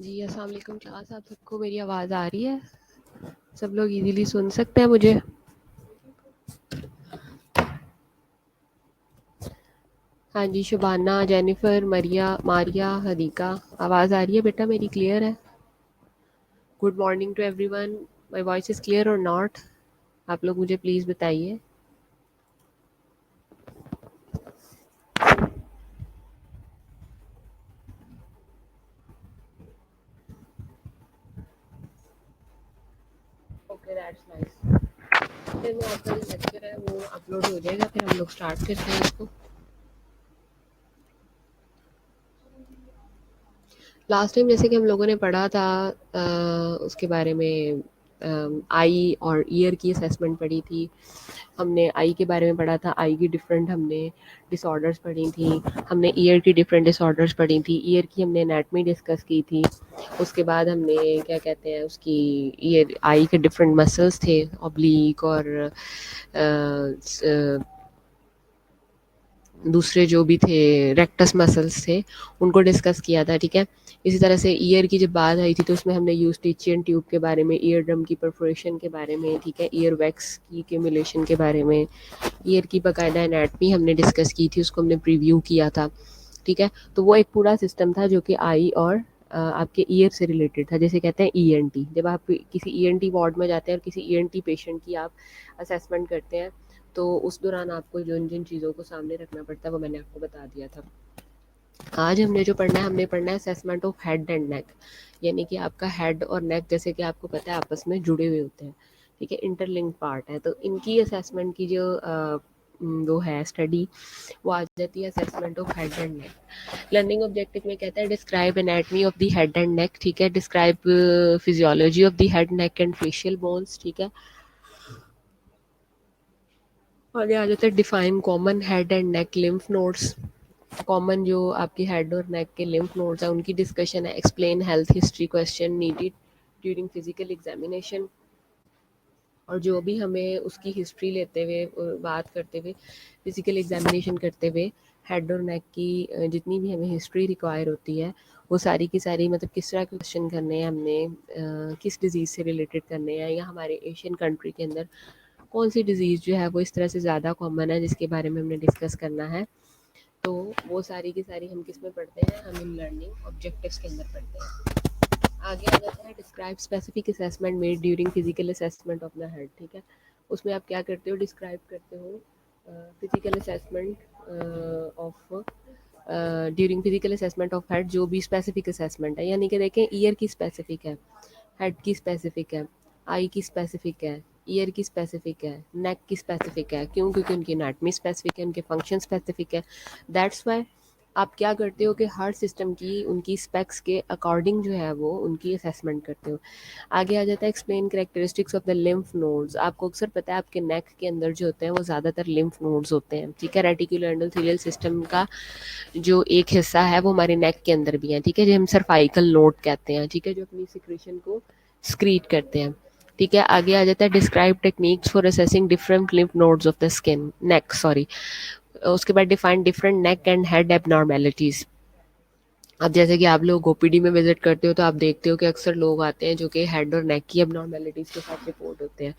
जी, अस्सलाम वालेकुम क्लास। आप सबको मेरी आवाज़ आ रही है? सब लोग इजीली सुन सकते हैं मुझे? हाँ जी, शुबाना, जेनिफर, मारिया, हदीका, आवाज़ आ रही है बेटा मेरी? क्लियर है? Good morning to everyone. My voice is clear और नॉट? आप लोग मुझे प्लीज़ बताइए। Okay, that's nice. फिर मैं आपका जो लेक्चर है वो अपलोड हो जाएगा, फिर हम लोग स्टार्ट करते हैं इसको। लास्ट टाइम जैसे कि हम लोगों ने पढ़ा था उसके बारे में, आई और ईयर की असेसमेंट पढ़ी थी। हमने आई के बारे में पढ़ा था, आई की डिफरेंट हमने डिसऑर्डर्स पढ़ी थी। हमने ईयर की डिफरेंट डिसऑर्डर्स पढ़ी थी। ईयर की हमने एनाटमी डिस्कस की थी। उसके बाद हमने क्या कहते हैं उसकी, ईयर आई के डिफरेंट मसल्स थे, ऑब्लिक और दूसरे जो भी थे रेक्टस मसल्स थे, उनको डिस्कस किया था। ठीक है, इसी तरह से ईयर की जब बात आई थी तो उसमें हमने यूस्टिचियन ट्यूब के बारे में, ईयर ड्रम की परफोरेशन के बारे में, ठीक है, ईयर वैक्स की एक्यूमुलेशन के बारे में, ईयर की बाकायदा एनाटमी हमने डिस्कस की थी, उसको हमने प्रीव्यू किया था। ठीक है, तो वो एक पूरा सिस्टम था जो कि आई और आपके ईयर से रिलेटेड था। जैसे कहते हैं ईएनटी, जब आप किसी ईएनटी वार्ड में जाते हैं और किसी ईएनटी पेशेंट की आप असेसमेंट करते हैं, तो उस दौरान आपको जिन जिन चीज़ों को सामने रखना पड़ता है वो मैंने आपको बता दिया था। आज हमने जो पढ़ना है, हमने पढ़ना है असेसमेंट ऑफ हेड एंड नेक, यानी कि आपका हेड और नेक जैसे कि आपको पता है आपस में जुड़े हुए होते हैं। ठीक है, इंटरलिंक पार्ट है, तो इनकी असेसमेंट की जो वो है स्टडी, वो आ जाती है assessment of head and neck. Learning objective में कहता है describe anatomy of the head and neck. ठीक है, describe physiology of the head neck and facial bones. ठीक है, आगे आ जाता है define common head and neck lymph nodes. Common जो आपकी हेड और नेक के लिम्फ नोड्स हैं उनकी डिस्कशन है। Explain health history question needed during physical examination, और जो भी हमें उसकी हिस्ट्री लेते हुए बात करते हुए फिजिकल एग्जामिनेशन करते हुए हेड और नेक की जितनी भी हमें हिस्ट्री रिक्वायर होती है, वो सारी की सारी, मतलब किस तरह के क्वेश्चन करने हैं हमने, किस डिज़ीज़ से रिलेटेड करने हैं, या हमारे एशियन कंट्री के अंदर कौन सी डिज़ीज़ जो है वो इस तरह से ज़्यादा कॉमन है जिसके बारे में हमने डिस्कस करना है। तो वो सारी की सारी हम किस में पढ़ते हैं, हम इन लर्निंग ऑब्जेक्टिव्स के अंदर पढ़ते हैं। आगे आ जाता है describe specific assessment made during physical assessment of the head. ठीक है, उसमें आप क्या करते हो, डिस्क्राइब करते हो physical assessment of during physical assessment of head, जो भी स्पेसिफिक असेसमेंट है। यानी कि देखें, ईयर की स्पेसिफिक है, हेड की स्पेसिफिक है, आई की स्पेसिफिक है, ईयर की स्पेसिफिक है, नेक की स्पेसिफिक है। क्यों? क्योंकि उनकी एनाटमी स्पेसिफिक है, उनके फंक्शन स्पेसिफिक है। दैट्स वाई आप क्या करते हो कि हर सिस्टम की उनकी स्पेक्स के अकॉर्डिंग जो है वो उनकी असेसमेंट करते हो। आगे आ जाता है explain characteristics of the lymph nodes. आपको अक्सर पता है आपके नेक के अंदर जो होते हैं वो ज़्यादातर लिम्फ नोड्स होते हैं। ठीक है, रेटिकुलर एंडोथेलियल सिस्टम का जो एक हिस्सा है वो हमारे नेक के अंदर भी है। ठीक है, जो हम सर्वाइकल नोड कहते हैं। ठीक है, जो अपनी सिक्रेशन को स्क्रीट करते हैं। ठीक है, आगे आ जाता है describe techniques for assessing different lymph nodes of the skin neck, sorry. उसके बाद define different neck and head abnormalities. अब जैसे कि आप लोग ओपीडी में विजिट करते हो तो आप देखते हो कि अक्सर लोग आते हैं जो कि हेड और नेक की एबनॉर्मेलिटीज़ के साथ रिपोर्ट होते हैं।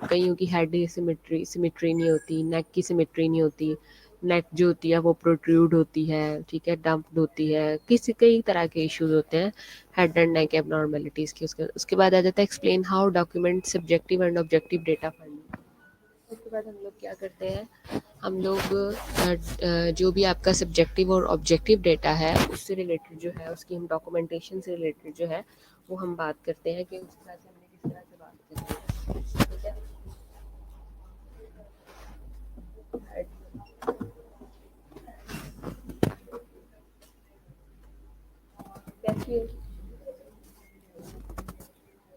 कईयों की हेड सिमिट्री नहीं होती, नेक की सिमिट्री नहीं होती, नेक जो होती है वो प्रोट्रूड होती है, ठीक है, डंप्ड होती है, किसी कई तरह के इश्यूज होते हैं हेड एंड नेक एबनॉर्मेलिटीज़ के। उसके बाद आ जाता है explain how document subjective and objective data finding. उसके बाद हम लोग क्या करते हैं, हम लोग जो भी आपका सब्जेक्टिव और ऑब्जेक्टिव डेटा है उससे रिलेटेड जो है, उसकी हम डॉक्यूमेंटेशन से रिलेटेड जो है वो हम बात करते हैं कि उस तरह से हमने किस तरह से बात करनी है। ठीक है, कैसी हो?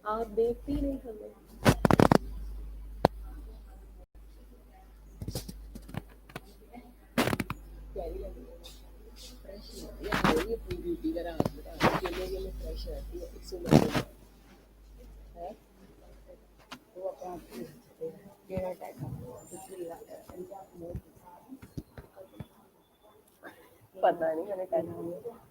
आप देखती ही नहीं हमें। प्यारी लग रही है, फ्रेश लगती है, ये पूरी ब्यूटी का राज बता, अकेले अकेले फ्रेश रहती है इस उम्र में है। वो अपना केड़ा टाइप कुछ भी पता नहीं, मैंने टेस्ट किया।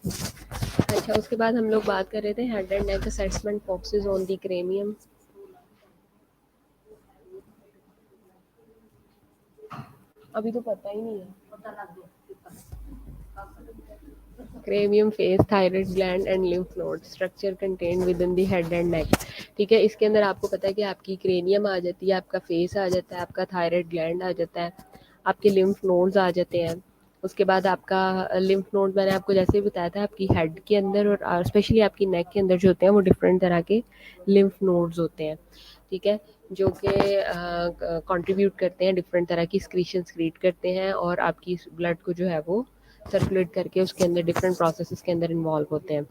अच्छा, उसके बाद हम लोग बात कर रहे थे head and neck assessment boxes on the cranium. अभी तो पता ही नहीं है। Cranium face, thyroid gland and lymph node structure contained with in the head and neck. ठीक है, इसके अंदर आपको पता है कि आपकी क्रेनियम आ जाती है, आपका फेस आ जाता है, आपका थायराइड ग्लैंड आ जाता है, आपके लिम्फ नोड्स आ जाते हैं। उसके बाद आपका लिम्फ नोड मैंने आपको जैसे भी बताया था, आपकी हेड के अंदर और स्पेशली आपकी नेक के अंदर जो होते हैं वो डिफरेंट तरह के लिम्फ नोड्स होते हैं। ठीक है, जो कि कंट्रीब्यूट करते हैं, डिफरेंट तरह की स्क्रीशन क्रिएट करते हैं और आपकी ब्लड को जो है वो सर्कुलेट करके उसके अंदर डिफरेंट प्रोसेसेस के अंदर इन्वॉल्व होते हैं।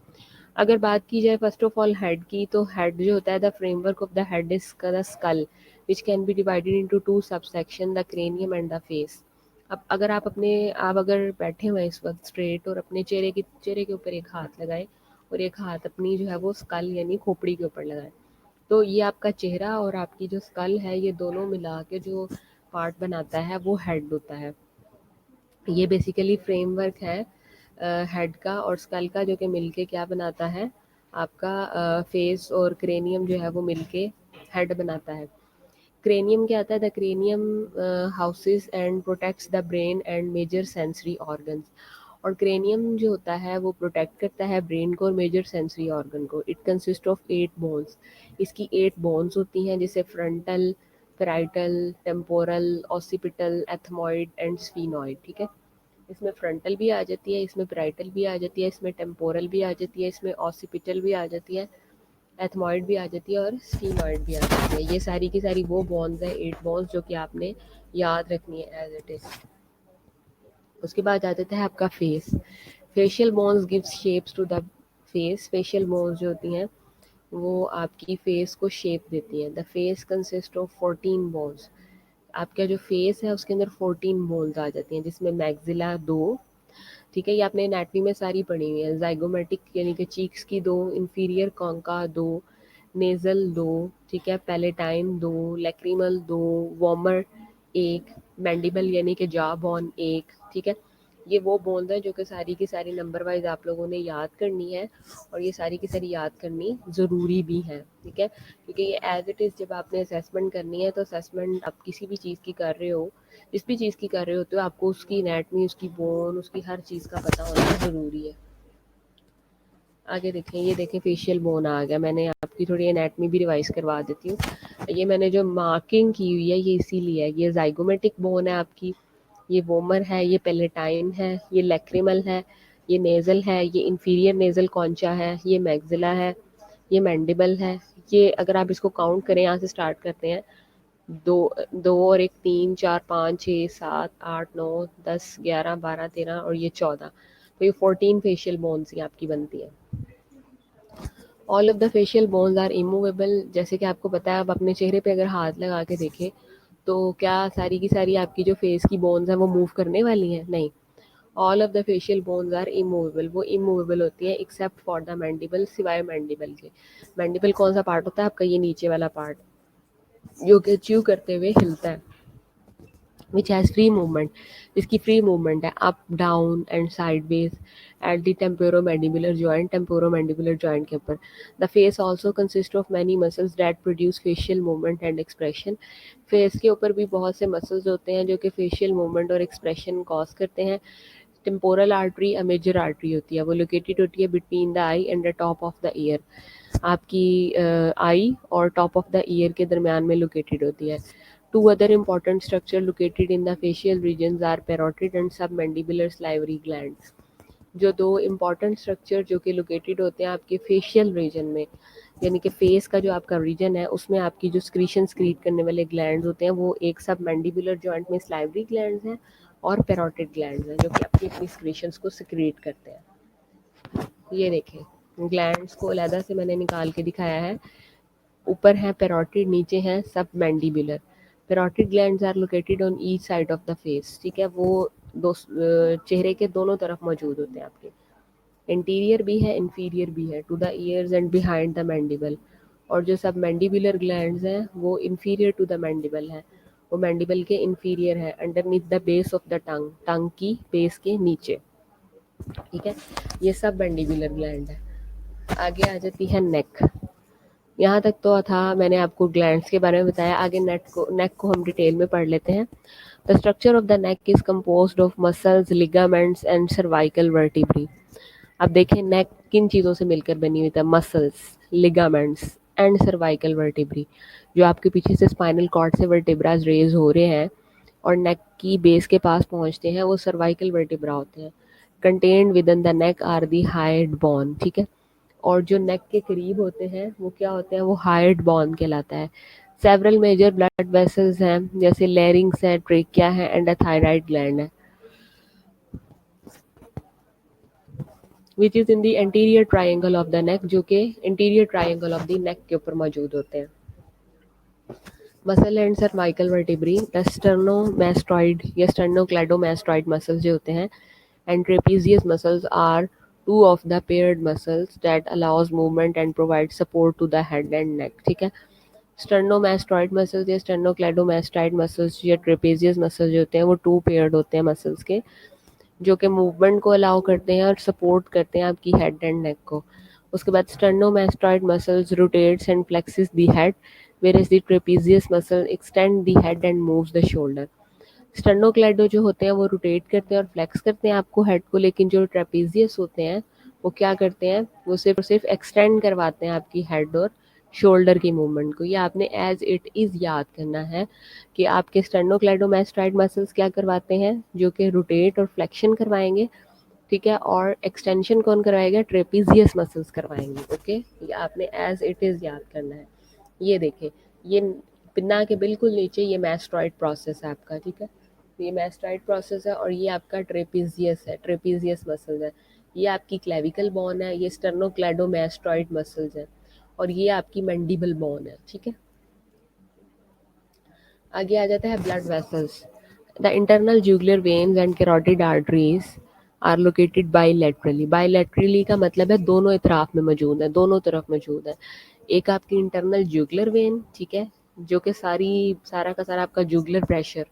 अगर बात की जाए फर्स्ट ऑफ ऑल हेड की, तो हेड जो होता है, the framework of the head is the skull which can be divided into two subsection, the cranium and the face. अब अगर आप अगर बैठे हुए हैं इस वक्त स्ट्रेट और अपने चेहरे के ऊपर एक हाथ लगाएं और एक हाथ अपनी जो है वो स्कल यानी खोपड़ी के ऊपर लगाएं, तो ये आपका चेहरा और आपकी जो स्कल है ये दोनों मिला के जो पार्ट बनाता है वो हेड होता है। ये बेसिकली फ्रेमवर्क है हेड का और स्कल का, जो कि मिलके क्या बनाता है, आपका फेस और क्रेनियम जो है वो मिलके हेड बनाता है। क्रेनियम क्या आता है, the cranium houses and protects the brain and major sensory organs. और क्रेनियम जो होता है वो प्रोटेक्ट करता है ब्रेन को और मेजर सेंसरी ऑर्गन को। It consist of 8 bones. इसकी 8 बोन्स होती हैं, जैसे frontal, parietal, temporal, occipital, ethmoid and sphenoid. ठीक है, इसमें फ्रंटल भी आ जाती है, इसमें पेराइटल भी आ जाती है, इसमें टेम्पोरल भी आ जाती है, इसमें ऑसिपिटल भी आ जाती है, एथमॉइड भी आ जाती है और स्फीनॉइड भी आ जाती है। ये सारी की सारी वो बॉन्स है, 8 बॉन्स, जो कि आपने याद रखनी है एज इट इज। उसके बाद आ जाता है आपका face. Facial bones gives shapes to the face. Facial bones जो होती हैं वो आपकी फेस को शेप देती हैं। The face consist of 14 bones. आपका जो फेस है उसके अंदर 14 बोन्स आ जाती हैं, जिसमें मैक्सिला 2। ठीक है, ये आपने एनाटमी में सारी पढ़ी हुई है। जाइगोमेटिक यानी कि चीक्स की 2, इंफीरियर कॉन्का 2, नेज़ल 2, ठीक है, पैलेटाइन 2, लैक्रिमल 2, वॉमर 1, मैंडिबल यानी कि जॉ बोन 1, ठीक है। ये वो बोन्स हैं जो कि सारी की सारी नंबर वाइज आप लोगों ने याद करनी है, और ये सारी की सारी याद करनी ज़रूरी भी है, ठीक है, क्योंकि ये एज इट इज़ जब आपने असेसमेंट करनी है, तो असेसमेंट आप किसी भी चीज़ की कर रहे हो, जिस भी चीज़ की कर रहे हो, तो आपको उसकी एनाटमी, उसकी बोन, उसकी हर चीज़ का पता होना ज़रूरी है। आगे देखें, ये देखें फेशियल बोन आ गया। मैंने आपकी थोड़ी एनाटमी भी रिवाइज करवा देती हूँ। ये मैंने जो मार्किंग की हुई है ये इसीलिए है, ये जाइगोमेटिक बोन है आपकी, ये वोमर है, ये पेलेटाइन है, ये लैक्रिमल है, ये नेज़ल है, ये इंफीरियर नेज़ल कॉन्चा है, ये मैग्जिला है, ये मैंडिबल है। ये अगर आप इसको काउंट करें, यहाँ से स्टार्ट करते हैं, दो दो और एक, 3 4 5 6 7 8 9 10 11 12 13 और ये 14, तो ये 14 फेशियल बोन्स ही आपकी बनती है। All of the facial bones are immovable. जैसे कि आपको पता है, आप अपने चेहरे पे अगर हाथ लगा के देखें, तो क्या सारी की सारी आपकी जो फेस की बोन्स हैं वो मूव करने वाली हैं? नहीं। All of the facial bones are immovable. वो इमूवेबल होती है एक्सेप्ट फॉर द मैंडिबल, सिवाय मैंडिबल के। मैंडिबल कौन सा पार्ट होता है आपका? ये नीचे वाला पार्ट जो कि च्यू करते हुए हिलता है, which has free movement, इसकी free movement है up down and sideways at the temporomandibular joint, temporomandibular joint के ऊपर। the face also consists of many muscles that produce facial movement and expression। face के ऊपर भी बहुत से muscles होते हैं जो कि facial movement और expression cause करते हैं। Temporal artery a major artery होती है, वो लोकेटेड होती है between the eye and the top of the ear. आपकी आई और टॉप ऑफ द ईयर के दरमियान में लोकेटेड होती है। Two other important structure located in the facial regions are parotid and submandibular salivary glands। जो दो इम्पॉर्टेंट स्ट्रक्चर जो कि लोकेटेड होते हैं आपके फेशियल रीजन में, यानी कि फेस का जो आपका रीजन है उसमें आपकी जो स्क्रीशन स्क्रीट करने वाले ग्लैंड्स होते हैं, वो एक सब मैंडिबुलर जॉइंट में स्लाइवरी ग्लैंड्स हैं और पेरोटिड ग्लैंड्स हैं जो कि अपनी अपनी स्क्रीशंस को सिक्रीट करते हैं। ये देखें, ग्लैंड्स को अलहदा से मैंने निकाल के दिखाया है। ऊपर है पेरोटिड, नीचे है submandibular. Parotid glands are located on each side of the face, ठीक है, वो दो चेहरे के दोनों तरफ मौजूद होते हैं आपके। इंटीरियर भी है, इंफीरियर भी है, to the ears and behind the mandible. और जो सब मैंडिबुलर ग्लैंड्स हैं वो इंफीरियर टू द मैंडिबल है, वो मैंडिबल के इंफीरियर है, underneath the base of the tongue, tongue की बेस के नीचे, ठीक है। ये सब मैंडिबुलर ग्लैंड है। आगे आ जाती है नेक। यहाँ तक तो था मैंने आपको ग्लैंड्स के बारे में बताया। आगे नेक को हम डिटेल में पढ़ लेते हैं। The structure of the neck is composed of muscles, ligaments and cervical vertebrae. अब देखें नेक किन चीज़ों से मिलकर बनी हुई है? Muscles, ligaments and cervical vertebrae. जो आपके पीछे से स्पाइनल कॉर्ड से वर्टिब्राज रेज हो रहे हैं और नेक की बेस के पास पहुंचते हैं, वो सर्वाइकल वर्टिब्रा होते हैं। Contained within the neck are the hyoid bone, ठीक है। और जो नेक के करीब होते हैं वो क्या होते हैं? वो हाइड बोन कहलाता है। सेवरल मेजर ब्लड वेसल्स हैं, जैसे लैरिंग्स है, ट्रेकिया है एंड अ थायराइड ग्लैंड है, which is in the anterior triangle of the neck, जो कि interior triangle of the neck के ऊपर मौजूद होते हैं। Muscle and cervical vertebrae, the sternomastoid या स्टर्नोक्लेडोमैस्टॉइड मसल्स जो होते हैं, and trapezius muscles are two of the paired muscles that allows movement and provide support to the head and neck, ठीक है। स्टर्नोमैस्टॉइड मसल्स या स्टर्नोक्लेडोमैस्टॉइड मसल्स या trapezius muscles जो होते हैं वो टू पेयर्ड होते हैं मसल्स के, जो कि मूवमेंट को अलाउ करते हैं और सपोर्ट करते हैं आपकी हेड एंड नेक को। उसके बाद sternomastoid muscles rotates and flexes the head, whereas the trapezius muscle extend the head and moves the shoulder। स्टर्नोक्लेडो जो होते हैं वो रोटेट करते हैं और फ्लेक्स करते हैं आपको हेड को, लेकिन जो ट्रेपेजियस होते हैं वो क्या करते हैं? वो सिर्फ और सिर्फ एक्सटेंड करवाते हैं आपकी हेड और शोल्डर की मूवमेंट को। ये आपने एज इट इज़ याद करना है कि आपके स्टर्नोक्लेडोमैस्टॉइड मसल्स क्या करवाते हैं? जो कि रोटेट और फ्लेक्शन करवाएंगे, ठीक है, और एक्सटेंशन कौन करवाएगा? ट्रेपेजियस मसल्स करवाएंगे। ओके, ये आपने एज इट इज़ याद करना है। ये देखें, ये पिन्ना के बिल्कुल नीचे ये मैस्टॉइड प्रोसेस है आपका, ठीक है, ये मैस्टॉइड प्रोसेस है और ये आपका ट्रेपेजियस है, ट्रेपेजियस मसल्स है। ये आपकी क्लेविकल बोन है, ये स्टर्नोक्लेडोमैस्टॉइड मसल्स है और ये आपकी मैंडिबल बोन है, ठीक है। आगे आ जाता है blood vessels. The internal jugular veins and carotid arteries are located bilaterally. Bilaterally का मतलब है दोनों इतराफ में मौजूद है, दोनों तरफ मौजूद है। एक आपकी इंटरनल जुगुलर वेन, ठीक है, जो कि सारा का सारा आपका जुगुलर प्रेशर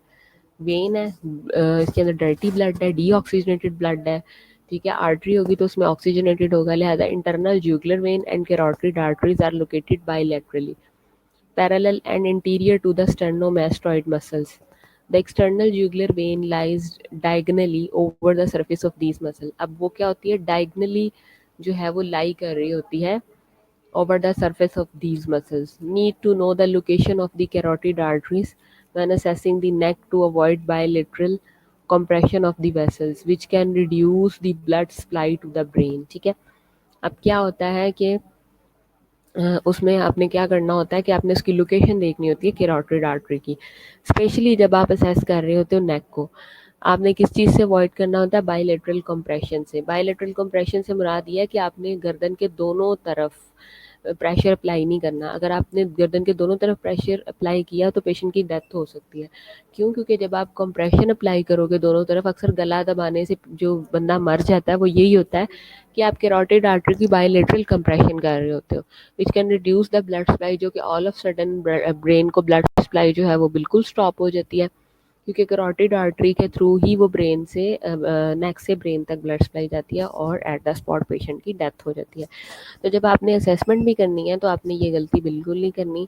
वेन है, इसके अंदर डर्टी ब्लड है, डीऑक्सीजनेटेड ब्लड है, ठीक है। आर्टरी होगी तो उसमें ऑक्सीजनेटेड होगा, लिहाजा internal jugular vein and carotid arteries are located bilaterally parallel and interior to the sternomastoid muscles. The external jugular vein lies diagonally over the surface of these muscles. अब वो क्या होती है, diagonally जो है वो लाई कर रही होती है over the surface of these muscles. Need to know the location of the carotid arteries when assessing the neck to avoid bilateral compression of the vessels, which can reduce the blood supply to the brain. ठीक है। अब क्या होता है कि उसमें आपने क्या करना होता है कि आपने उसकी लोकेशन देखनी होती है कैरोटिड आर्टरी की, स्पेशली जब आप असेस कर रहे होते हो नेक को। आपने किस चीज़ से अवॉइड करना होता है, बायलैटरल कंप्रेशन से। बायलैटरल कंप्रेशन से मुराद ये है कि आपने गर्दन के दोनों तरफ प्रेशर अप्लाई नहीं करना। अगर आपने गर्दन के दोनों तरफ प्रेशर अप्लाई किया तो पेशेंट की डेथ हो सकती है। क्यों? क्योंकि जब आप कंप्रेशन अप्लाई करोगे दोनों तरफ, अक्सर गला दबाने से जो बंदा मर जाता है वो यही होता है कि आप कैरोटिड आर्टरी की बायलैटरल कंप्रेशन कर रहे होते हो, which can reduce the blood supply, जो कि ऑल ऑफ सडन ब्रेन को ब्लड सप्लाई जो है वो बिल्कुल स्टॉप हो जाती है, क्योंकि कैरोटिड आर्टरी के थ्रू ही वो ब्रेन से नेक से ब्रेन तक ब्लड सप्लाई जाती है और एट द स्पॉट पेशेंट की डेथ हो जाती है। तो जब आपने असेसमेंट भी करनी है तो आपने ये गलती बिल्कुल नहीं करनी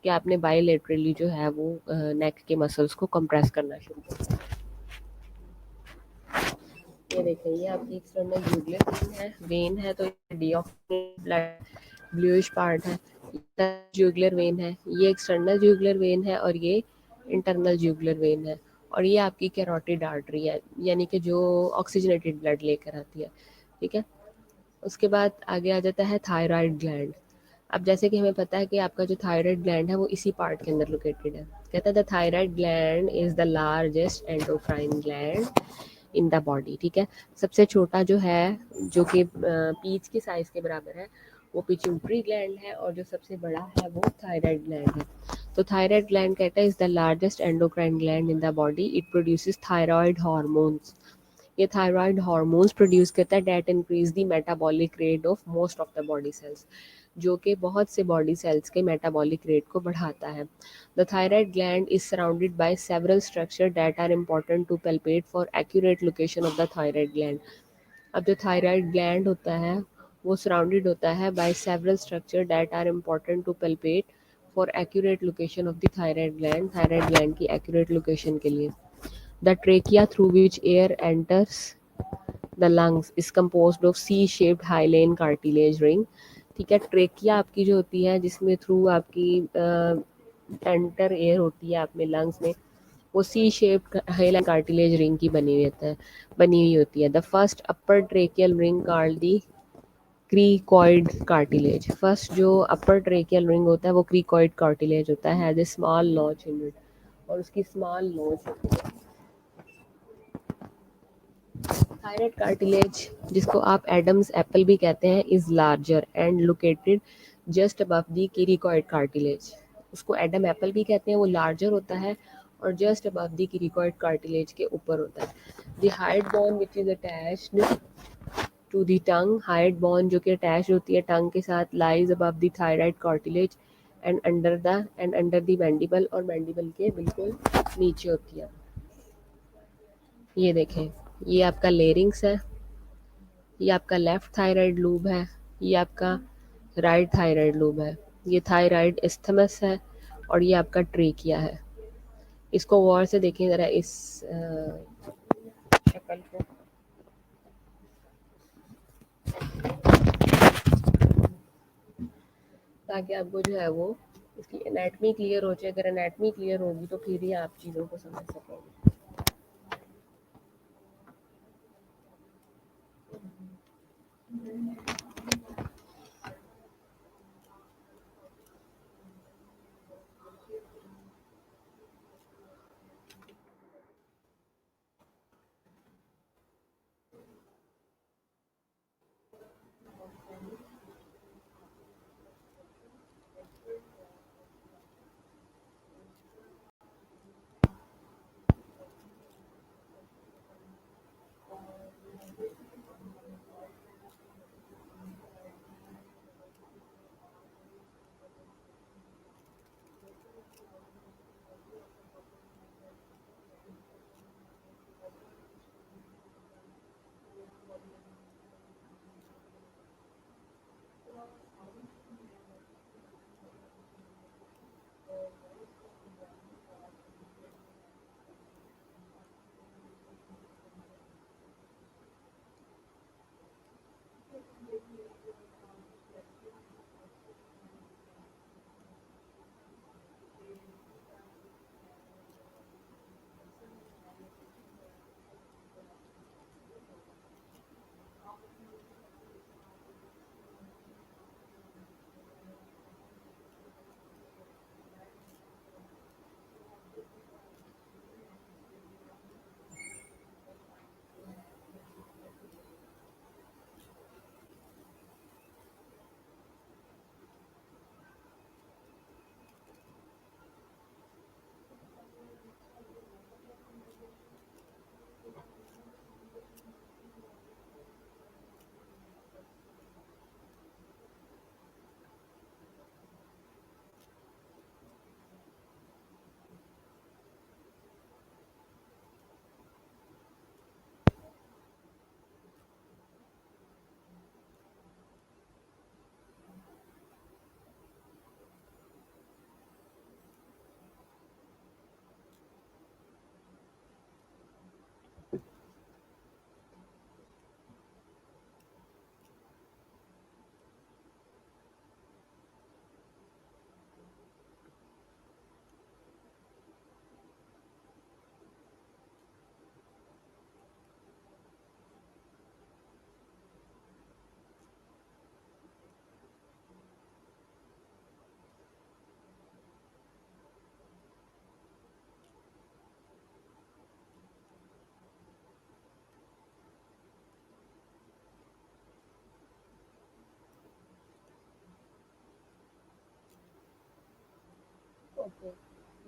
कि आपने बायलैटरली जो है वो नेक के मसल्स को कंप्रेस करना शुरू कर। ये देखें, ये आपकी एक्सटर्नल जुगुलर वेन है तो डीऑक्सिनेटेड ब्लड ब्लूइश पार्ट है, जुगुलर वेन है, ये एक्सटर्नल जुगुलर वेन है और ये इंटरनल जुगुलर वेन है, और ये आपकी कैरोटिड आर्टरी है, यानी कि जो ऑक्सीजनेटेड ब्लड लेकर आती है, ठीक है। उसके बाद आगे आ जाता है थायराइड ग्लैंड। अब जैसे कि हमें पता है कि आपका जो थायराइड ग्लैंड है वो इसी पार्ट के अंदर लोकेटेड है। कहता है the thyroid gland is the largest endocrine gland in the body, ठीक है। सबसे छोटा जो है, जो कि पीच के साइज के बराबर है, वो पिट्यूटरी ग्लैंड है, और जो सबसे बड़ा है वो थायराइड ग्लैंड है। तो थायराइड ग्लैंड कहता है is the largest endocrine gland in the body, it produces thyroid hormones. ये थायराइड हार्मोन्स प्रोड्यूस करता है that increase the metabolic rate of most of the body cells, जो कि बहुत से बॉडी सेल्स के मेटाबॉलिक रेट को बढ़ाता है। The thyroid gland is surrounded by several structure that are important to palpate for accurate location of the thyroid gland. अब जो थायराइड ग्लैंड होता है वो सराउंडेड होता है by several structure that are important to palpate for accurate location of the thyroid gland की accurate location के लिए। The trachea through which air enters the lungs is composed of C-shaped hyaline cartilage ring, ठीक है। Trachea आपकी जो होती है जिसमें थ्रू आपकी एंटर एयर होती है आप में लंग्स में, वो C shaped hyaline cartilage ring की बनी हुई होती है। The first upper tracheal ring called the cricoid cartilage. First जो अपर ट्रेकियल रिंग होता है वो क्रीकॉइड कार्टिलेज होता है, has a small notch in it, और उसकी स्मॉल नॉच होती है। थायराइड कार्टिलेज, जिसको आप एडम्स एप्पल भी कहते हैं, is larger and located just above the cricoid cartilage. उसको एडम एप्पल भी कहते हैं, वो लार्जर होता है और just above the cricoid cartilage के ऊपर होता है। The hyoid bone which is attached to the tongue, hyoid bone जो कि अटैच होती है टंग के साथ, lies above the thyroid cartilage and under the mandible, और मैंडिबल के बिल्कुल नीचे होती है। ये देखें, ये आपका लेरिंग्स है, ये आपका लेफ्ट थायराइड लूब है, ये आपका राइट थायराइड लूब है, ये थायराइड इस्थमस है, और ये आपका ट्रेकिया है। इसको गौर से देखें ज़रा, इस शक्ल को। ताकि आपको जो है वो इसकी एनाटमी क्लियर हो जाए। अगर एनाटमी क्लियर होगी तो फिर ही आप चीज़ों को समझ सकेंगे।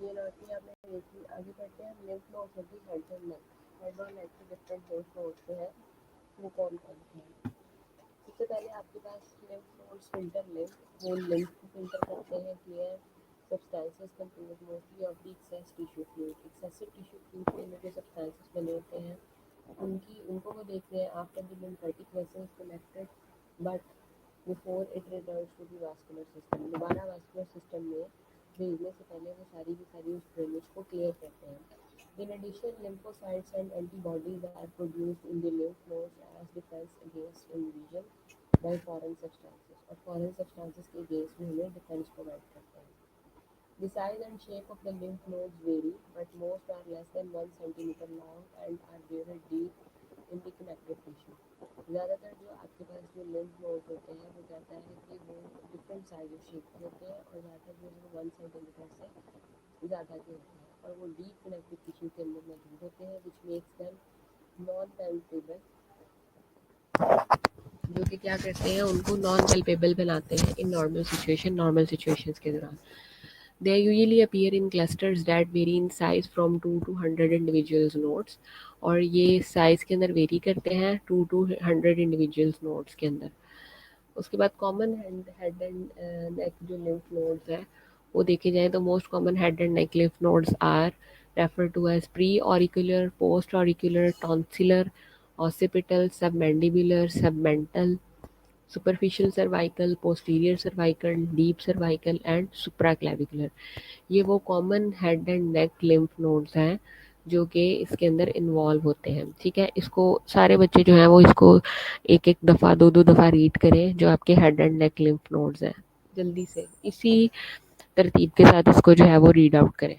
ये एनाटॉमी आपने देखी। आगे बढ़ते हैं, लिम्फ नोड्स होती है head and neck. Head or नेक के डिफरेंट लिम्फ नोड्स जो है वो कौन कौन से हैं? सबसे पहले आपके पास लिम्फ नोड्स फिल्टर लिम्फ, वो लिम्फ को फिल्टर करते हैं clear substances complete mostly of the excess tissue fluid. Excessive tissue fluid के अंदर जो सब्सटेंसेस बने होते हैं उनको वो देखते हैं after the lymphatic vessels collected but before it returns to the vascular system. दोबारा वास्कुलर सिस्टम में भेजने से पहले वो सारी की सारी उस ड्रेनेज को क्लियर करते हैं। In addition lymphocytes and antibodies are produced in the lymph nodes as defense against invasion by foreign substances, और foreign substances के against में हमें defense provide करते हैं। The size and shape of the lymph nodes vary, but most are less than 1 centimeter long and are buried deep in the connective tissue. ज़्यादातर जो आपके पास जो lymph nodes होते हैं वो कहता है कि वो different size और shape के होते हैं और ज़्यादातर जो है 1 centimeter से ज़्यादा के होते हैं और वो deep connective tissue के अंदर मौजूद होते हैं, which makes them non-palpable, जो कि क्या करते हैं उनको नॉन पेल्पेबल बनाते हैं इन नॉर्मल सिचुएशंस के दौरान। They usually appear in clusters that vary in size from 2 to 100 individuals nodes, और ये साइज के अंदर वेरी करते हैं 2 to 100 इंडिविजुअल्स नोड्स के अंदर। उसके बाद कॉमन हेड एंड नेक जो लिम्फ नोड्स हैं वो देखे जाएँ तो most common head and neck lymph nodes are refer to as pre auricular, post auricular, tonsillar, occipital, submandibular, submental, superficial cervical, posterior cervical, deep cervical and supraclavicular। ये वो common head and neck lymph nodes हैं जो कि इसके अंदर involve होते हैं। ठीक है, इसको सारे बच्चे जो हैं वो इसको एक एक दफ़ा दो दो दफ़ा रीड करें जो आपके head and neck lymph nodes हैं, जल्दी से इसी तरतीब के साथ इसको जो है वो रीड आउट करें।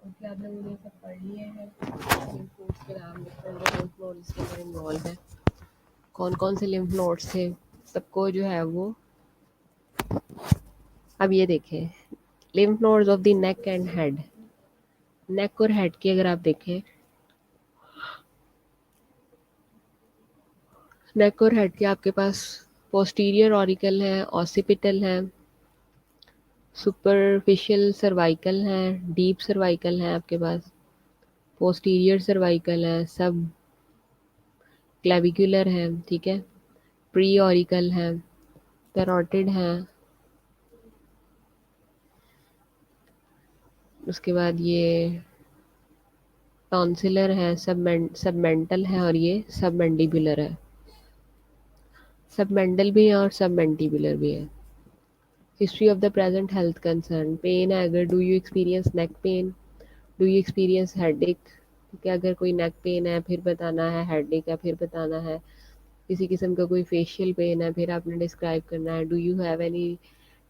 ओके, आप लोगों ने सब पढ़ लिए हैं लिम्फ नोड्स के नाम, डिफरेंट लिम्फ नोड इसके अंदर इन्वॉल्व है, कौन कौन से लिम्फ नोड्स थे सबको जो है वो। अब ये देखें lymph nodes of the neck and head. Neck और हेड की अगर आप देखें, नेक और हेड के आपके पास पोस्टीरियर ऑरिकल है, ऑसिपिटल है, सुपरफिशियल सर्वाइकल है, डीप सर्वाइकल है आपके पास, पोस्टीरियर सर्वाइकल है, सब क्लेविकुलर है, ठीक है, प्री ऑरिकल है, पैरोटिड है, उसके बाद ये टॉन्सिलर है, सबमेंटल है और ये सबमेंडिबुलर है। सबमेंटल भी है और सबमेंटिबुलर भी है। History of the present health concern, pain है अगर, do you experience neck pain, do you experience headache, ठीक है, अगर कोई नेक पेन है फिर बताना है, हेडेक है फिर बताना है, किसी किस्म का कोई फेशियल पेन है फिर आपने डिस्क्राइब करना है, do you have any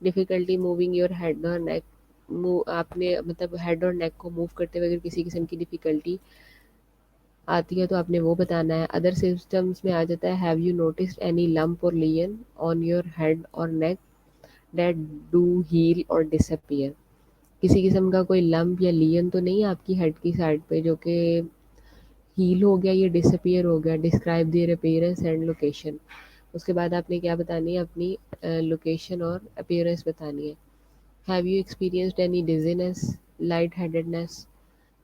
difficulty moving your head or नेक, आपने मतलब हेड और नेक को मूव करते हुए अगर किसी किस्म की डिफ़िकल्टी आती है तो आपने वो बताना है। अदर सिस्टम्स में आ जाता है, have you noticed any lump और लियन on your head or neck that do heal और डिसअपीयर, किसी किस्म का कोई लंप या लियन तो नहीं है आपकी हेड की साइड पे जो कि हील हो गया, ये डिसअपीयर हो गया, describe their appearance and location. उसके बाद आपने क्या बतानी है, अपनी लोकेशन और अपीयरेंस बतानी है। Have you experienced any dizziness, light headedness,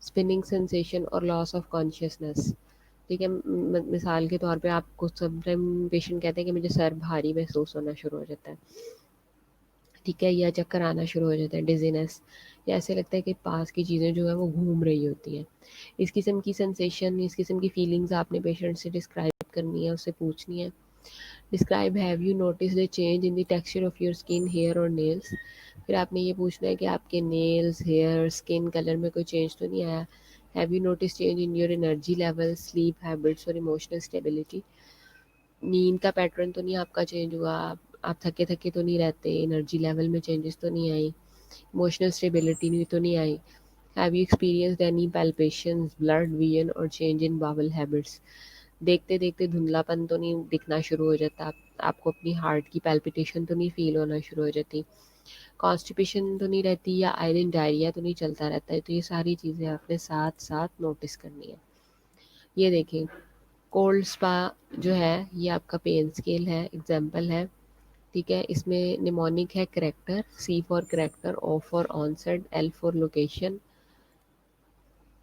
spinning sensation और लॉस ऑफ कॉन्शियसनेस, ठीक है। मिसाल के तौर पे आपको समटाइम पेशेंट कहते हैं कि मुझे सर भारी महसूस होना शुरू हो जाता है, ठीक है, या चक्कर आना शुरू हो जाता है, डिजीनेस, या ऐसे लगता है कि पास की चीज़ें जो है वो घूम रही होती हैं। इस किस्म की सेंसेशन, इस किस्म की फीलिंग्स आपने पेशेंट से डिस्क्राइब करनी है, उससे पूछनी है। Describe have you notice the change in the texture of your skin, hair और नेल्स, फिर आपने ये पूछना है कि आपके नेल्स, हेयर, स्किन कलर में कोई चेंज तो नहीं आया। Have you notice change in your energy level, sleep habits और इमोशनल स्टेबिलिटी, नींद का पैटर्न तो नहीं आपका चेंज हुआ, आप थके थके तो नहीं रहते, एनर्जी लेवल में चेंजेस तो नहीं आई, इमोशनल स्टेबिलिटी नहीं तो नहीं आई। Have you experienced any palpitations, blurred vision और चेंज इन बावल हैबिट्स, देखते देखते धुंधलापन तो नहीं दिखना शुरू हो जाता, आपको अपनी हार्ट की पैल्पिटेशन तो नहीं फील होना शुरू हो जाती, कॉन्स्टिपेशन तो नहीं रहती, या आयरन डायरिया तो नहीं चलता रहता है। तो ये सारी चीज़ें आपने साथ साथ नोटिस करनी है। ये देखें, कोल्ड स्पा जो है ये आपका पेन स्केल है, एग्जाम्पल है, ठीक है। इसमें निमोनिक है character, C for character, O for onset, L for location,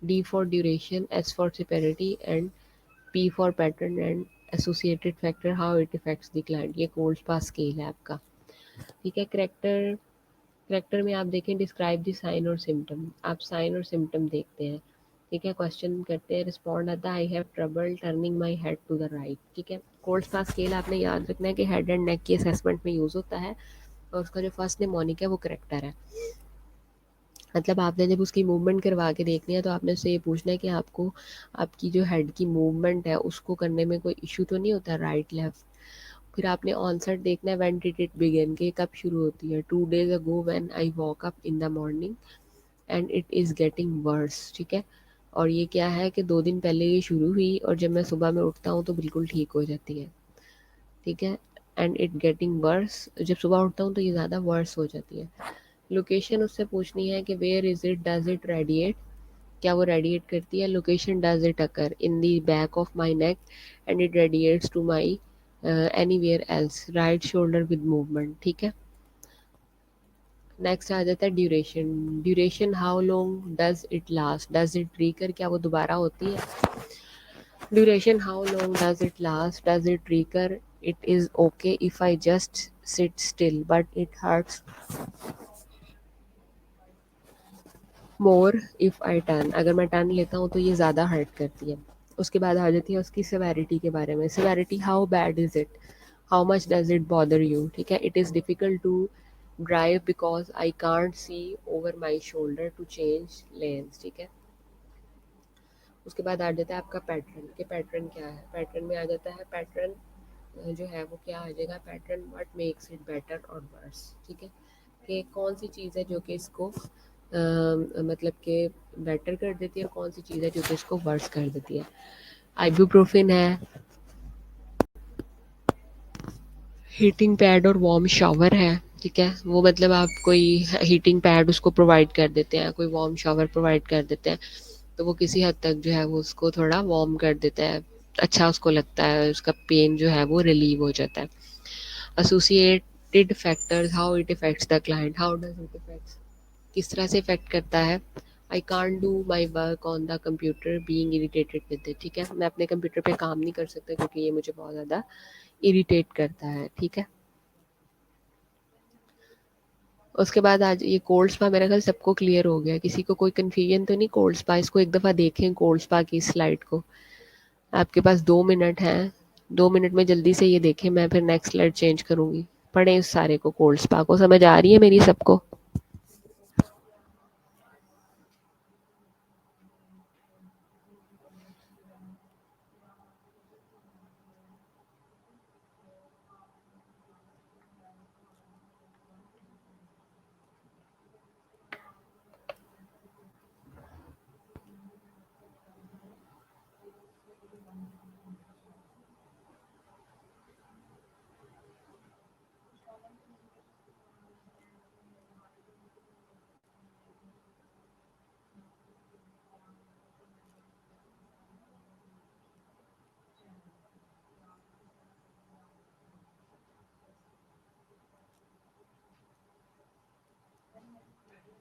D for duration, S for severity and P for pattern and associated factor how it affects the client. ये COLDSPA scale है आपका, ठीक है। Character, character में आप देखें, describe the sign और symptom, आप साइन और सिम्टम देखते हैं, ठीक है। क्वेश्चन करते हैं, रिस्पॉन्ड आता है, I have trouble turning my head to the right, ठीक है। कोल्ड स्पा स्केल आपने याद रखना है कि हेड एंड नेक की असेसमेंट में यूज़ होता है, और उसका जो फर्स्ट निमोनिक है वो करेक्टर है। मतलब आपने जब उसकी मूवमेंट करवा के देखनी है तो आपने उससे ये पूछना है कि आपको आपकी जो हेड की मूवमेंट है उसको करने में कोई इशू तो नहीं होता, राइट लेफ्ट। फिर आपने ऑनसेट देखना है, व्हेन डिड इट बिगिन, कि कब शुरू होती है, 2 days ago when I walk up in the morning and it is getting worse, ठीक है। और ये क्या है कि 2 दिन पहले ये शुरू हुई और जब मैं सुबह में उठता हूँ तो बिल्कुल ठीक हो जाती है, ठीक है। एंड इट गेटिंग वर्स, जब सुबह उठता हूँ तो ये ज़्यादा वर्स हो जाती है। लोकेशन उससे पूछनी है कि where is it, does it radiate, क्या वो रेडिएट करती है। Location, does it occur in the back of my neck and it radiates to my anywhere else, right shoulder with movement, ठीक है। नेक्स्ट आ जाता है duration, duration how long does it last, does it recur, क्या वो दोबारा होती है। Duration how long does it last, does it recur, it is okay if I just sit still but it hurts more if I turn, अगर मैं turn लेता हूँ तो ये ज़्यादा हर्ट करती है। उसके बाद आ जाती है उसकी सेवेरिटी के बारे में, severity how bad is it, how much does it bother you, ठीक है। It is difficult to drive because I can't see over my shoulder to change lanes, ठीक है। उसके बाद आ जाता है आपका पैटर्न, के पैटर्न क्या है, पैटर्न में आ जाता है पैटर्न जो है वो क्या आ जाएगा, pattern what makes it better और वर्स, ठीक है। कि कौन सी चीज़ है जो कि इसको मतलब कि बेटर कर देती है और कौन सी चीज़ है जो कि इसको वर्स कर देती है। आइबुप्रोफिन है, हीटिंग पैड और वार्म शावर है, ठीक है। वो मतलब आप कोई हीटिंग पैड उसको प्रोवाइड कर देते हैं, कोई वार्म शावर प्रोवाइड कर देते हैं, तो वो किसी हद तक जो है वो उसको थोड़ा वार्म कर देता है, अच्छा उसको लगता है, उसका पेन जो है वो रिलीव हो जाता है। Associated factors how it affects the client, how does it effects, किस तरह से इफेक्ट करता है। I can't do my work on the computer being irritated with it, ठीक है। मैं अपने कंप्यूटर पे काम नहीं कर सकता क्योंकि ये मुझे बहुत ज़्यादा इरिटेट करता है, ठीक है। उसके बाद आज ये कोल्ड स्पा मेरा ख्याल सबको क्लियर हो गया, किसी को कोई कन्फ्यूजन तो नहीं। कोल्ड स्पा, इसको एक दफ़ा देखें कोल्ड स्पा की स्लाइड को, आपके पास 2 मिनट हैं, 2 मिनट में जल्दी से ये देखें, मैं फिर नेक्स्ट स्लाइड चेंज करूँगी। पढ़ें इस सारे को, कोल्ड स्पा को। समझ आ रही है मेरी सबको?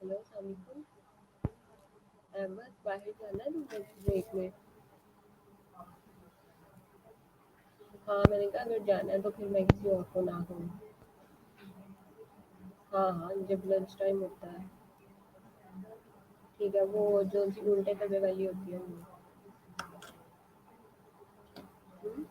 हेलो, अस्सलाम वालेकुम। अहमद, बाहर जाना है तुम्हें ब्रेक में? हाँ, मैंने कहा अगर जाना है तो फिर मैं किसी और को ना कहूँ। हाँ हाँ, जब लंच टाइम होता है। ठीक है, वो जो सी उल्टे तवे वाली होती है वो। हम्म?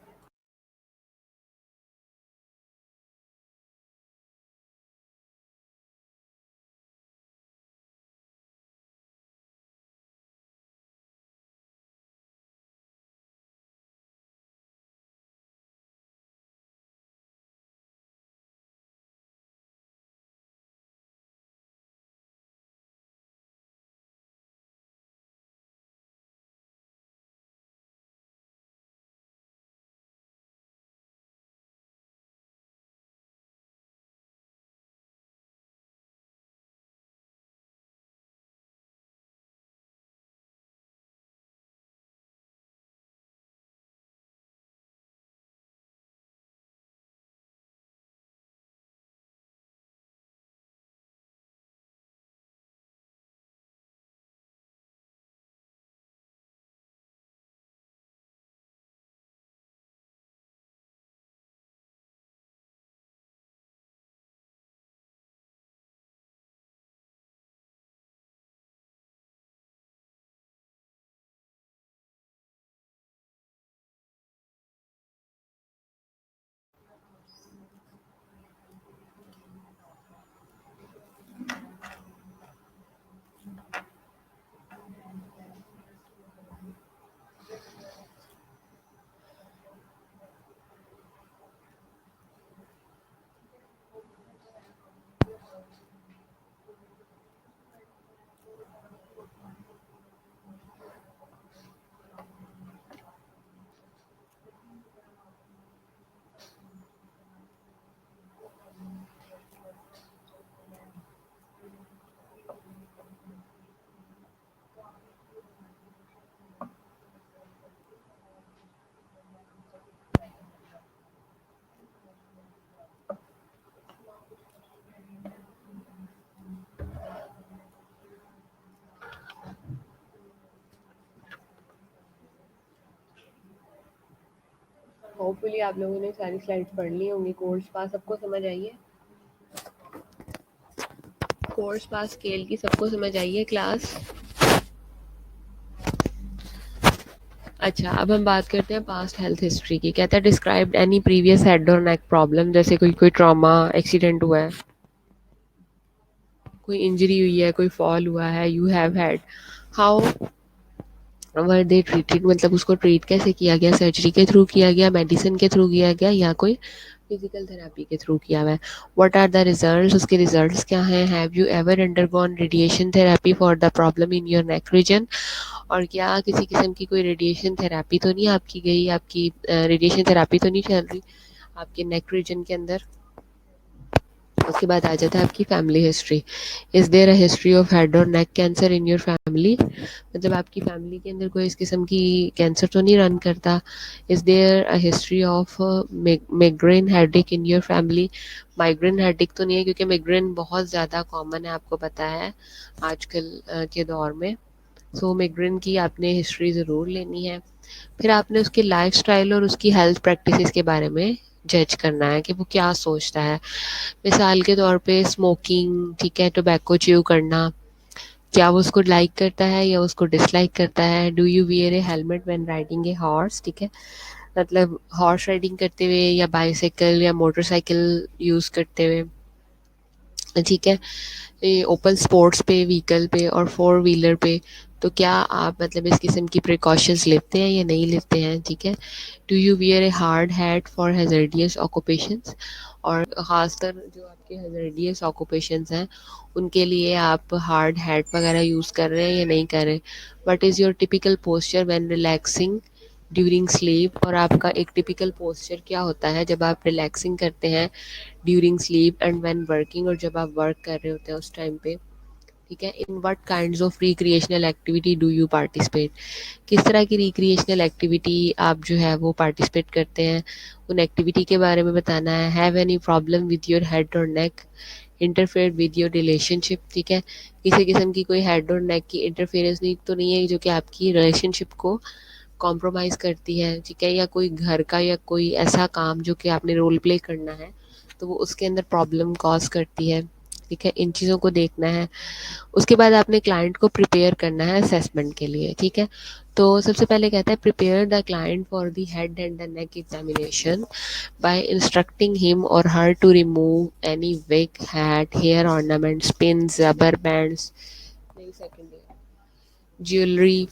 होपफुली आप लोगों ने सारी स्लाइड्स पढ़ ली होंगी। कोर्स पास सबको समझ आई है? कोर्स पास स्केल की सबको समझ आई है क्लास? अच्छा, अब हम बात करते हैं पास्ट हेल्थ हिस्ट्री की। कहता है describe any previous head or neck problem, जैसे कोई कोई ट्रॉमा, एक्सीडेंट हुआ है, कोई इंजरी हुई है, कोई फॉल हुआ है, you have had, how were they treated, मतलब उसको ट्रीट कैसे किया गया, सर्जरी के थ्रू किया गया, मेडिसिन के थ्रू किया गया, या कोई फिजिकल थेरेपी के थ्रू किया हुआ है। व्हाट आर द रिजल्ट्स, उसके रिजल्ट्स क्या हैं। Have you ever undergone radiation therapy for the problem in your neck region, और क्या किसी किस्म की कोई रेडिएशन थेरेपी तो नहीं आपकी गई, आपकी रेडिएशन थेरेपी तो नहीं चल रही आपके नेक रीजन के अंदर। उसके बाद आ जाता है आपकी family history. Is there a history of head or neck cancer in your family, मतलब आपकी फैमिली के अंदर कोई इस किस्म की कैंसर तो नहीं रन करता। Is there a history of migraine headache in your family, migraine headache तो नहीं है क्योंकि माइग्रेन बहुत ज़्यादा कॉमन है, आपको पता है आजकल के दौर में। सो माइग्रेन की आपने हिस्ट्री ज़रूर लेनी है। फिर आपने उसकी लाइफस्टाइल और उसकी हेल्थ प्रैक्टिसेस के बारे में जज करना है कि वो क्या सोचता है। मिसाल के तौर पे स्मोकिंग, ठीक है, टोबैको च्यू करना, क्या वो उसको लाइक करता है या उसको डिसलाइक करता है। Do you wear A helmet when riding a horse, ठीक है। मतलब हॉर्स राइडिंग करते हुए या बाइसाइकिल या मोटरसाइकिल यूज़ करते हुए, ठीक है, ये ओपन स्पोर्ट्स पे, व्हीकल पे और फोर व्हीलर पे, तो क्या आप मतलब इस किस्म की प्रिकॉशंस लेते हैं या नहीं लेते हैं, ठीक है। Do you wear a hard hat for hazardous occupations, और ख़ासकर जो आपके हैजर्डियस ऑक्यूपेशंस हैं उनके लिए आप हार्ड हैट वगैरह यूज़ कर रहे हैं या नहीं कर रहे। What is your typical posture when relaxing during sleep, और आपका एक टिपिकल पोस्चर क्या होता है जब आप रिलैक्सिंग करते हैं during sleep and when working, और जब आप वर्क कर रहे होते हैं उस टाइम पे, ठीक है। In what kinds of recreational activity do you participate, किस तरह की रिक्रिएशनल एक्टिविटी आप जो है वो पार्टिसिपेट करते हैं, उन एक्टिविटी के बारे में बताना है। Have any problem with your head or neck, interfere with your relationship, ठीक है, किसी किस्म की कोई हेड और नेक की इंटरफेरेंस नहीं तो नहीं है जो कि आपकी रिलेशनशिप को कॉम्प्रोमाइज़ करती है, ठीक है, या कोई घर का या कोई ऐसा काम जो कि आपने रोल प्ले करना है तो वो उसके अंदर प्रॉब्लम कॉज करती है, ठीक है, इन चीज़ों को देखना है। उसके बाद आपने क्लाइंट को प्रिपेयर करना है असेसमेंट के लिए, ठीक है। तो सबसे पहले कहता है prepare the client for the head and the neck examination by instructing him or her to remove any wig, hat, hair ornaments, pins, rubber bands, नहीं second jewellery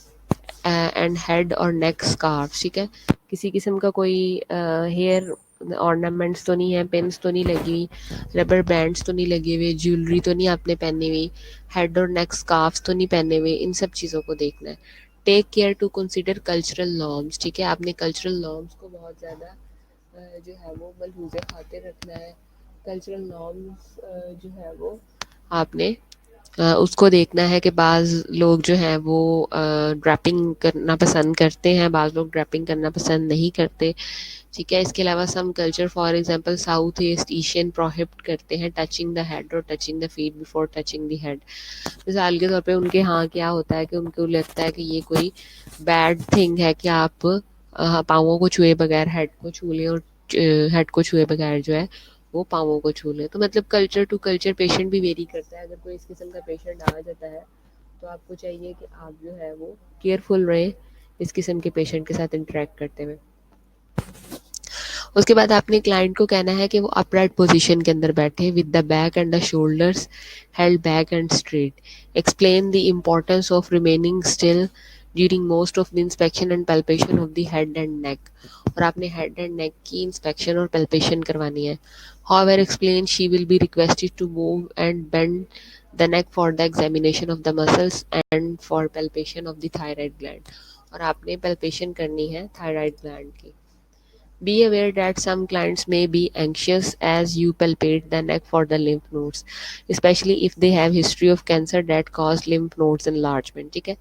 and head or neck scarf, ठीक है, किसी किस्म का कोई hair ornaments तो नहीं है, पिन्स तो नहीं लगी, रबर बैंड्स तो नहीं लगे हुए, ज्वेलरी तो नहीं आपने पहनी हुई, हेड और नेक स्कार्फ तो नहीं पहने हुए, इन सब चीज़ों को देखना है। Take care to consider cultural norms, ठीक है, आपने कल्चरल नॉर्म्स को बहुत ज़्यादा जो है वो मलहूज़े खातिर रखना है। कल्चरल नॉर्म्स जो है वो आपने उसको देखना है कि बाज़ लोग जो हैं वो ड्रैपिंग करना पसंद करते हैं, बाज़ लोग ड्रैपिंग करना पसंद नहीं करते, ठीक है। इसके अलावा some culture for example south east Asian prohibit करते हैं touching the head or touching the feet before touching the head. मिसाल के तौर पे उनके यहाँ क्या होता है कि उनको लगता है कि ये कोई बैड थिंग है कि आप पाँवों को छुए बगैर हेड को छू लें, और हेड को छुए बगैर जो है वो पाँवों को छू लें। तो मतलब कल्चर टू कल्चर पेशेंट भी वेरी करता है। अगर कोई इस किस्म का पेशेंट आ जाता है तो आपको चाहिए कि आप जो है वो केयरफुल रहें इस किस्म के पेशेंट के साथ इंटरेक्ट करते हुए। उसके बाद आपने क्लाइंट को कहना है कि वो अपराइट पोजीशन के अंदर बैठे with the back and the shoulders held back and straight. Explain the importance of remaining still during most of the inspection and palpation of the head and नेक, और आपने हेड एंड नेक की inspection और palpation करवानी है। However, explain she will be requested to move and bend the neck for the examination of the muscles and for palpation of the thyroid gland, और आपने palpation करनी है thyroid gland की। Be aware that some clients may be anxious as you palpate the neck for the lymph nodes, especially if they have history of cancer that cause lymph nodes enlargement, ठीक है।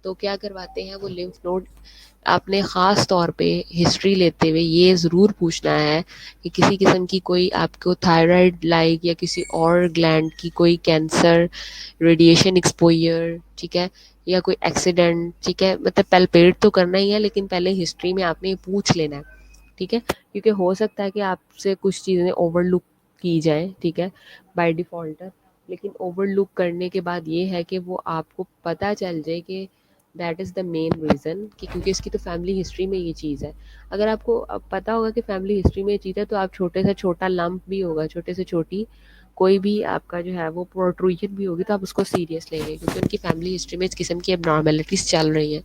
तो क्या करवाते हैं वो lymph node, आपने ख़ास तौर पे हिस्ट्री लेते हुए ये ज़रूर पूछना है कि किसी किस्म की कोई आपको थायराइड लाइक या किसी और ग्लैंड की कोई कैंसर, रेडिएशन एक्सपोजर, ठीक है, या कोई एक्सीडेंट, ठीक है, मतलब पैल्पेट तो करना ही है लेकिन पहले हिस्ट्री में आपने पूछ लेना है, ठीक है, क्योंकि हो सकता है कि आपसे कुछ चीज़ें ओवरलुक की जाएँ, ठीक है, बाय डिफ़ॉल्टर, लेकिन ओवरलुक करने के बाद ये है कि वो आपको पता चल जाए कि that is the main reason, कि क्योंकि इसकी तो फैमिली हिस्ट्री में ये चीज़ है। अगर आपको अब पता होगा कि फैमिली हिस्ट्री में ये चीज़ है तो आप छोटे से छोटा लंप भी होगा, छोटे से छोटी कोई भी आपका जो है वो प्रोट्रूजन भी होगी तो आप उसको सीरियस लेंगे क्योंकि उनकी फैमिली हिस्ट्री में इस किस्म की एबनॉर्मेलिटीज़ चल रही हैं।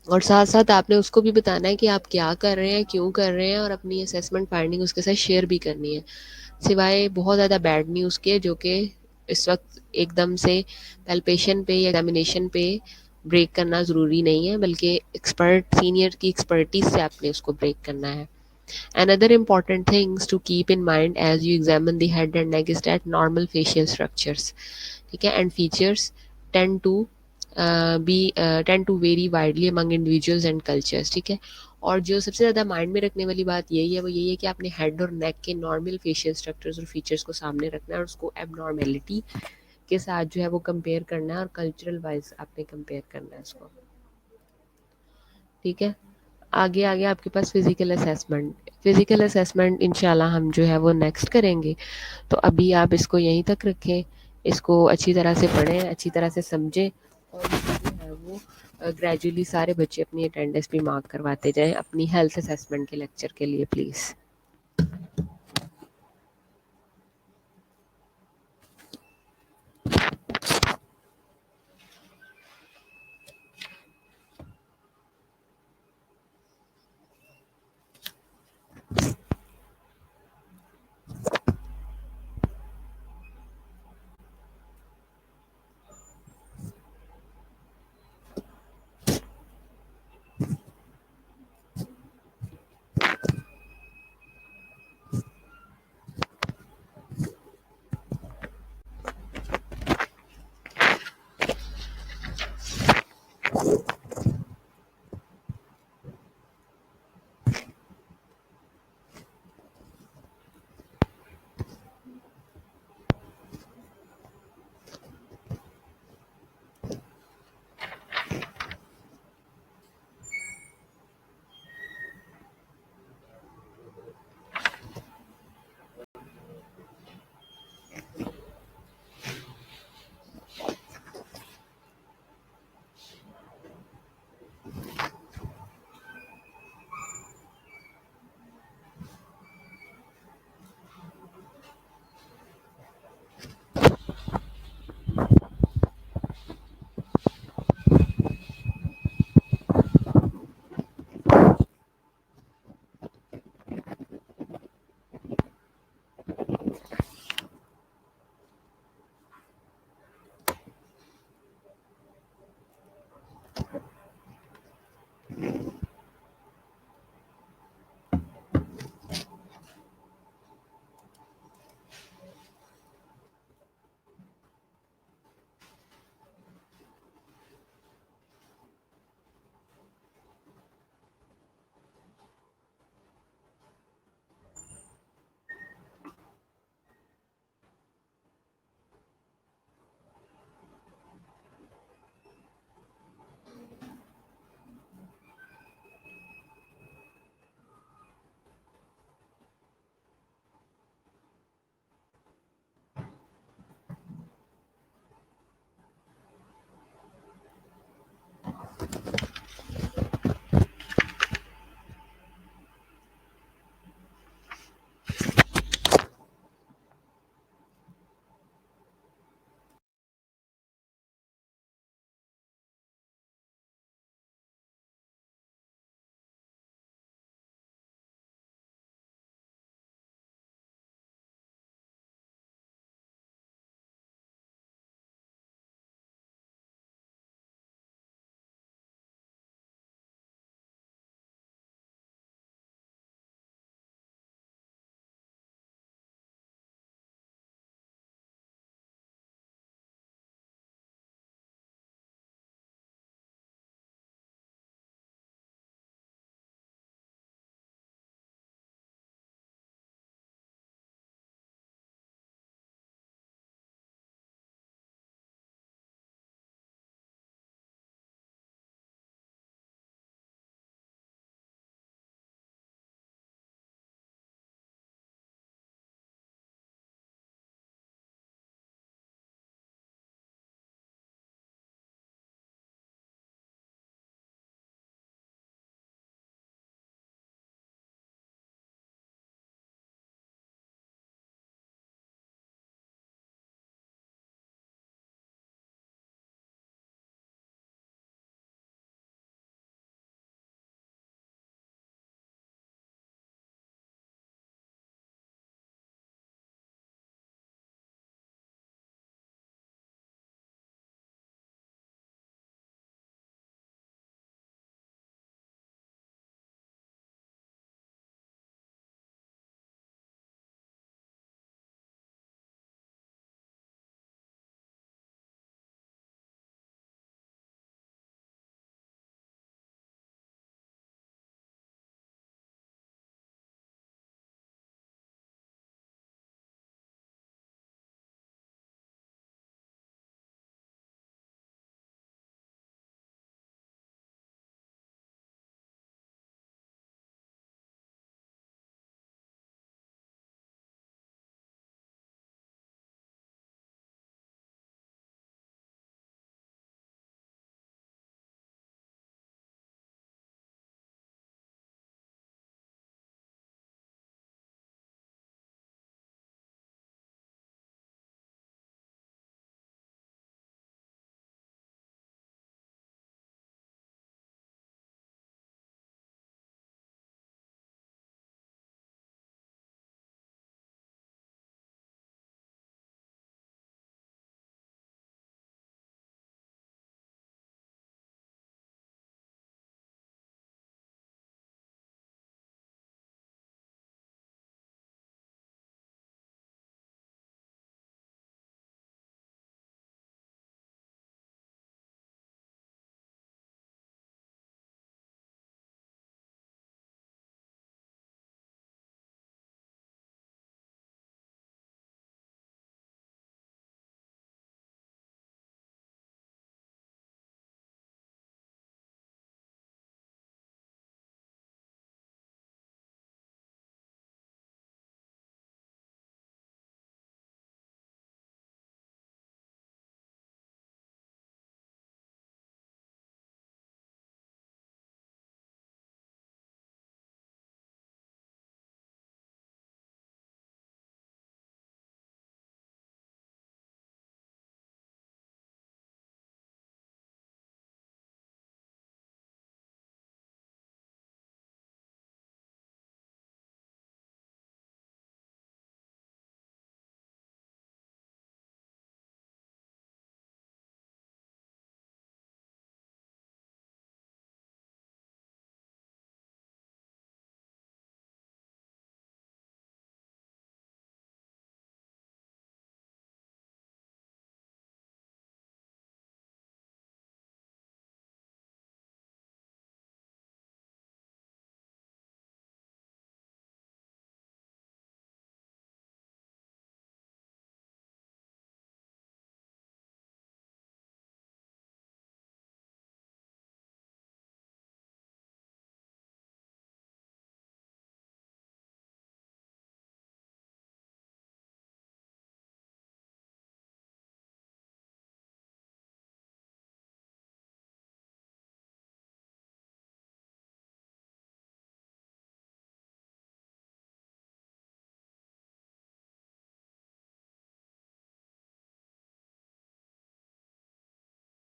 और साथ साथ आपने उसको भी बताना है कि आप क्या कर रहे हैं, क्यों कर रहे हैं, और अपनी असेसमेंट फाइंडिंग उसके साथ शेयर भी करनी है। सिवाय बहुत ज़्यादा बैड न्यूज़ के जो कि इस वक्त एकदम से पैल्पेशन पे या एग्जामिनेशन पे ब्रेक करना ज़रूरी नहीं है, बल्कि एक्सपर्ट सीनियर की एक्सपर्टीज से आपने उसको ब्रेक करना है। Another important things to keep in mind as you examine the head and neck is that normal facial structures, ठीक है, and features tend to tend to vary widely among individuals and cultures, ठीक है। और जो सबसे ज़्यादा mind में रखने वाली बात यही है वो यही है कि आपने हेड और नेक के नॉर्मल फेशियल स्ट्रक्चर्स और फीचर्स को सामने रखना है और उसको एबनॉर्मेलिटी के साथ जो है वो कंपेयर करना है और कल्चरल वाइज आपने कंपेयर करना है उसको, ठीक है। आगे आगे आपके पास फिज़िकल असेसमेंट इंशाल्लाह हम जो है वो नेक्स्ट करेंगे। तो अभी आप इसको यहीं तक रखें, इसको अच्छी तरह से पढ़ें, अच्छी तरह से समझें और इसको जो है वो ग्रेजुअली सारे बच्चे अपनी अटेंडेंस भी मार्क करवाते जाएं अपनी हेल्थ असेसमेंट के लेक्चर के लिए प्लीज़।